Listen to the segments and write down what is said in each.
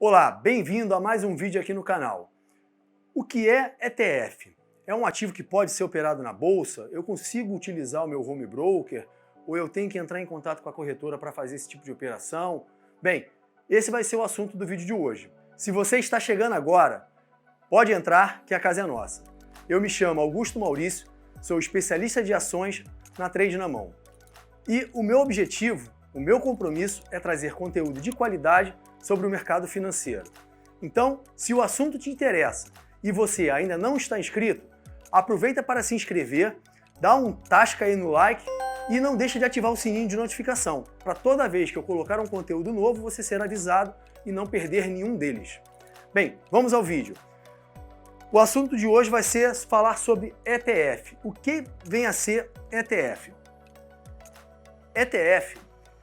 Olá, bem-vindo a mais um vídeo aqui no canal. O que é ETF? É um ativo que pode ser operado na bolsa? Eu consigo utilizar o meu home broker? Ou eu tenho que entrar em contato com a corretora para fazer esse tipo de operação? Bem, esse vai ser o assunto do vídeo de hoje. Se você está chegando agora, pode entrar que a casa é nossa. Eu me chamo Augusto Maurício, sou especialista de ações na Trade na Mão. E o meu objetivo, o meu compromisso é trazer conteúdo de qualidade sobre o mercado financeiro. Então, se o assunto te interessa e você ainda não está inscrito, aproveita para se inscrever, dá um tasca aí no like e não deixa de ativar o sininho de notificação, para toda vez que eu colocar um conteúdo novo você ser avisado e não perder nenhum deles. Bem, vamos ao vídeo. O assunto de hoje vai ser falar sobre ETF. O que vem a ser ETF? ETF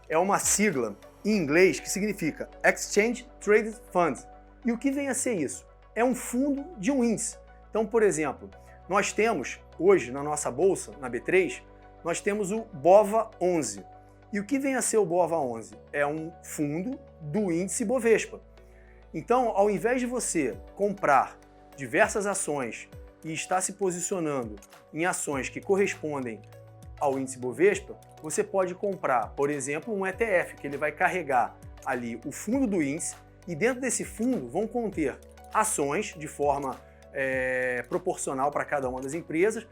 é uma sigla em inglês que significa Exchange Traded Fund. E o que vem a ser isso? É um fundo de um índice. Então, por exemplo, nós temos hoje na nossa bolsa, na B3, nós temos o BOVA11. E o que vem a ser o BOVA11? É um fundo do índice Bovespa. Então, ao invés de você comprar diversas ações e estar se posicionando em ações que correspondem ao índice Bovespa, você pode comprar, por exemplo, um ETF, que ele vai carregar ali o fundo do índice e dentro desse fundo vão conter ações de forma proporcional para cada uma das empresas.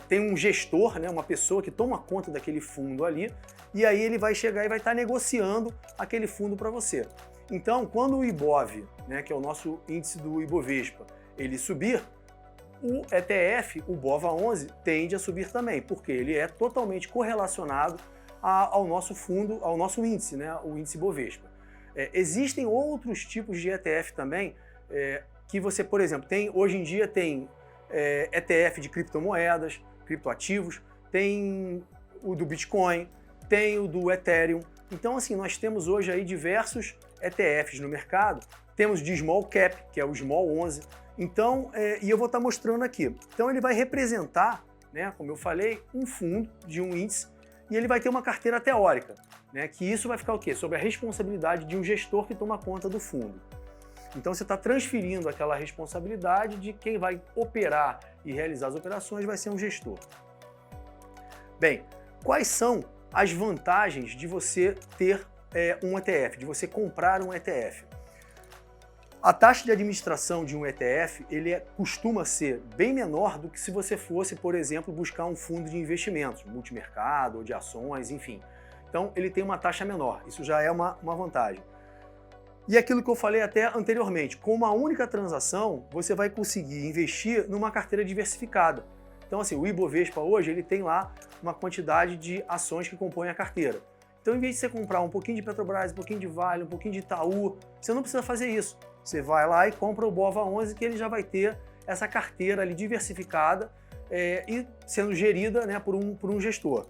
Tem um gestor, né, uma pessoa que toma conta daquele fundo ali e aí ele vai chegar e vai estar negociando aquele fundo para você. Então, quando o IBOV, né, que é o nosso índice do Ibovespa, ele subir, o ETF, o BOVA11, tende a subir também, porque ele é totalmente correlacionado ao nosso fundo, ao nosso índice, né, o índice Bovespa. Existem outros tipos de ETF também, que você, por exemplo, tem, hoje em dia tem ETF de criptomoedas, criptoativos, tem o do Bitcoin, tem o do Ethereum. Então, assim, nós temos hoje aí diversos ETFs no mercado, temos de Small Cap, que é o Small 11, então, e eu vou estar mostrando aqui. Então ele vai representar, né, como eu falei, um fundo de um índice e ele vai ter uma carteira teórica, né, que isso vai ficar o quê? Sob a responsabilidade de um gestor que toma conta do fundo. Então você está transferindo aquela responsabilidade de quem vai operar e realizar as operações vai ser um gestor. Bem, quais são as vantagens de você ter um ETF, de você comprar um ETF? A taxa de administração de um ETF costuma ser bem menor do que se você fosse, por exemplo, buscar um fundo de investimentos, multimercado ou de ações, enfim. Então ele tem uma taxa menor, isso já é uma vantagem. E aquilo que eu falei até anteriormente, com uma única transação você vai conseguir investir numa carteira diversificada. Então assim, o Ibovespa hoje ele tem lá uma quantidade de ações que compõem a carteira. Então em vez de você comprar um pouquinho de Petrobras, um pouquinho de Vale, um pouquinho de Itaú, você não precisa fazer isso. Você vai lá e compra o BOVA11 que ele já vai ter essa carteira ali diversificada e sendo gerida, né, por um gestor.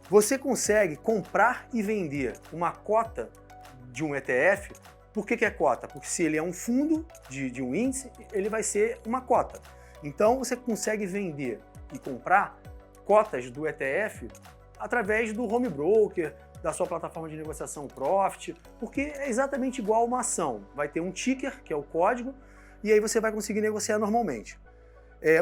Você consegue comprar e vender uma cota de um ETF. Por que é cota? Porque se ele é um fundo de um índice, ele vai ser uma cota. Então você consegue vender e comprar cotas do ETF através do home broker, da sua plataforma de negociação Profit, porque é exatamente igual a uma ação. Vai ter um ticker, que é o código, e aí você vai conseguir negociar normalmente.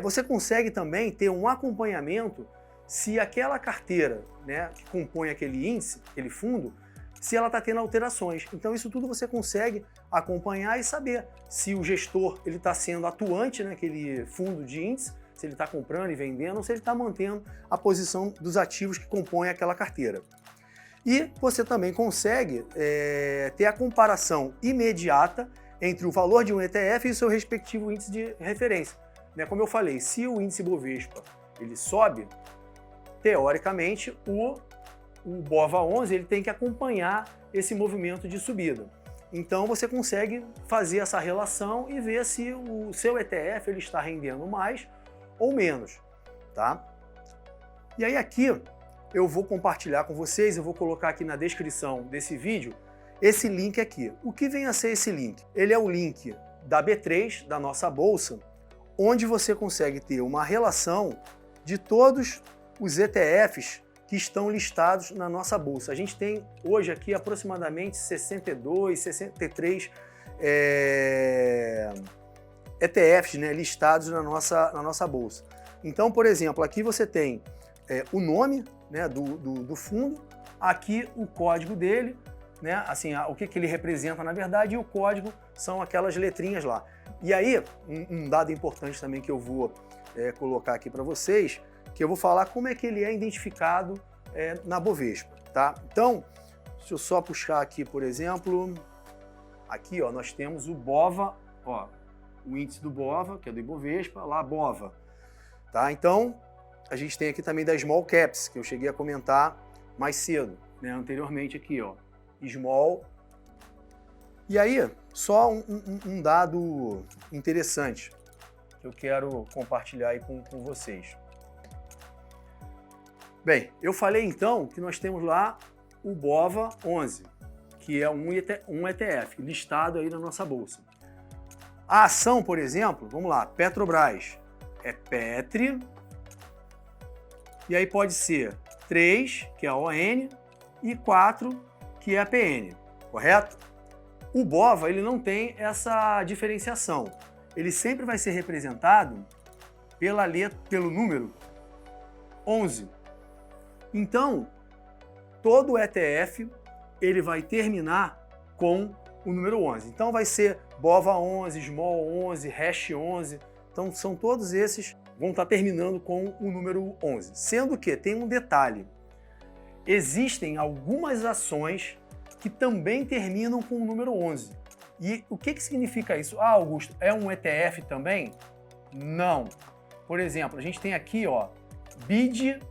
Você consegue também ter um acompanhamento se aquela carteira, né, que compõe aquele índice, aquele fundo, se ela está tendo alterações. Então isso tudo você consegue acompanhar e saber se o gestor está sendo atuante naquele fundo de índice, se ele está comprando e vendendo, ou se ele está mantendo a posição dos ativos que compõem aquela carteira. E você também consegue ter a comparação imediata entre o valor de um ETF e o seu respectivo índice de referência. Como eu falei, se o índice Bovespa ele sobe, teoricamente o BOVA11 ele tem que acompanhar esse movimento de subida. Então você consegue fazer essa relação e ver se o seu ETF ele está rendendo mais ou menos. Tá? E aí aqui eu vou compartilhar com vocês, eu vou colocar aqui na descrição desse vídeo, esse link aqui. O que vem a ser esse link? Ele é o link da B3, da nossa bolsa, onde você consegue ter uma relação de todos os ETFs que estão listados na nossa bolsa. A gente tem hoje aqui aproximadamente 62, 63 ETFs, né, listados na nossa bolsa. Então, por exemplo, aqui você tem o nome, né, do fundo, aqui o código dele, né, assim, o que ele representa na verdade, e o código são aquelas letrinhas lá. E aí, um dado importante também que eu vou colocar aqui para vocês, que eu vou falar como é que ele é identificado na Bovespa, tá? Então, deixa eu só puxar aqui, por exemplo, aqui, ó, nós temos o BOVA, ó, o índice do BOVA, que é do Ibovespa, lá BOVA, tá? Então, a gente tem aqui também da Small Caps, que eu cheguei a comentar mais cedo, né, anteriormente aqui, ó, Small. E aí, só um dado interessante que eu quero compartilhar aí com vocês. Bem, eu falei então que nós temos lá o BOVA 11, que é um ETF listado aí na nossa bolsa. A ação, por exemplo, vamos lá, Petrobras, é Petri, e aí pode ser 3, que é a ON, e 4, que é a PN, correto? O BOVA, ele não tem essa diferenciação. Ele sempre vai ser representado pelo número 11. Então, todo ETF ele vai terminar com o número 11. Então vai ser BOVA 11, Small 11, Hash 11. Então são todos esses vão estar terminando com o número 11. Sendo que tem um detalhe. Existem algumas ações que também terminam com o número 11. E o que significa isso? Ah, Augusto, é um ETF também? Não. Por exemplo, a gente tem aqui, ó, BID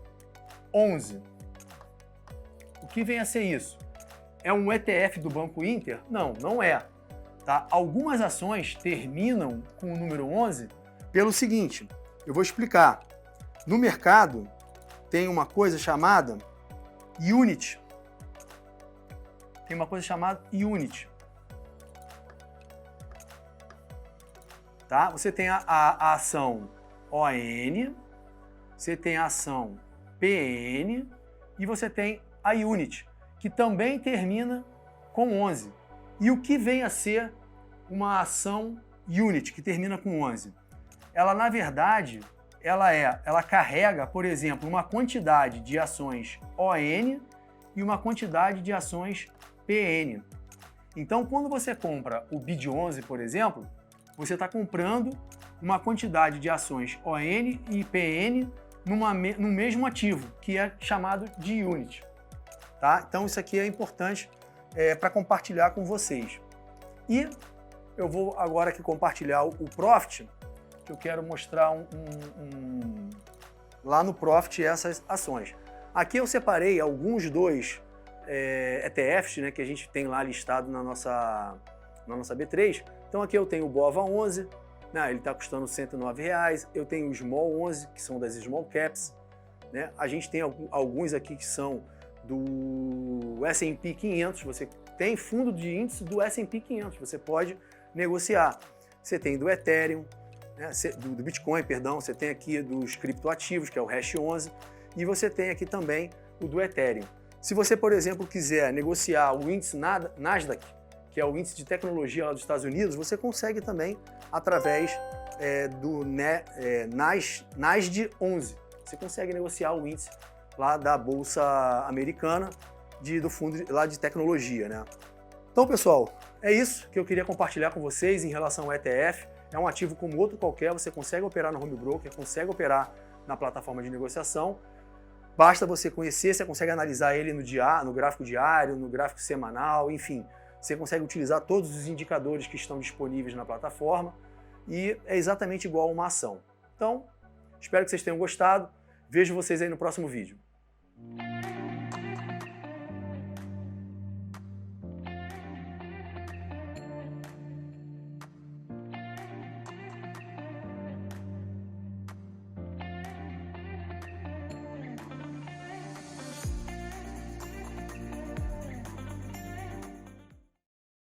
11. O que vem a ser isso? É um ETF do Banco Inter? Não, não é. Tá? Algumas ações terminam com o número 11 pelo seguinte, eu vou explicar. No mercado tem uma coisa chamada Unit. Tem uma coisa chamada Unit. Tá? Você tem a ação ON, você tem a ação PN e você tem a Unit, que também termina com 11. E o que vem a ser uma ação Unit, que termina com 11? Ela, na verdade, ela carrega, por exemplo, uma quantidade de ações ON e uma quantidade de ações PN. Então, quando você compra o BID 11, por exemplo, você está comprando uma quantidade de ações ON e PN no mesmo ativo, que é chamado de Unit. Tá? Então, isso aqui é importante para compartilhar com vocês. E eu vou agora aqui compartilhar o Profit, que eu quero mostrar lá no Profit essas ações. Aqui eu separei alguns dos ETFs, né, que a gente tem lá listado na nossa B3. Então aqui eu tenho o BOVA 11, né, ele está custando R$ 109,00. Eu tenho o Small 11, que são das Small Caps. Né? A gente tem alguns aqui que são do S&P 500. Você tem fundo de índice do S&P 500, você pode negociar. Você tem do Ethereum, né, do Bitcoin, perdão, você tem aqui dos criptoativos, que é o Hash 11, e você tem aqui também o do Ethereum. Se você, por exemplo, quiser negociar o índice Nasdaq, que é o índice de tecnologia lá dos Estados Unidos, você consegue também através do NASD 11. Você consegue negociar o índice lá da Bolsa Americana, do fundo lá de tecnologia, né? Então, pessoal, é isso que eu queria compartilhar com vocês em relação ao ETF. É um ativo como outro qualquer, você consegue operar no home broker, consegue operar na plataforma de negociação. Basta você conhecer, você consegue analisar ele no gráfico diário, no gráfico semanal, enfim. Você consegue utilizar todos os indicadores que estão disponíveis na plataforma e é exatamente igual a uma ação. Então, espero que vocês tenham gostado. Vejo vocês aí no próximo vídeo.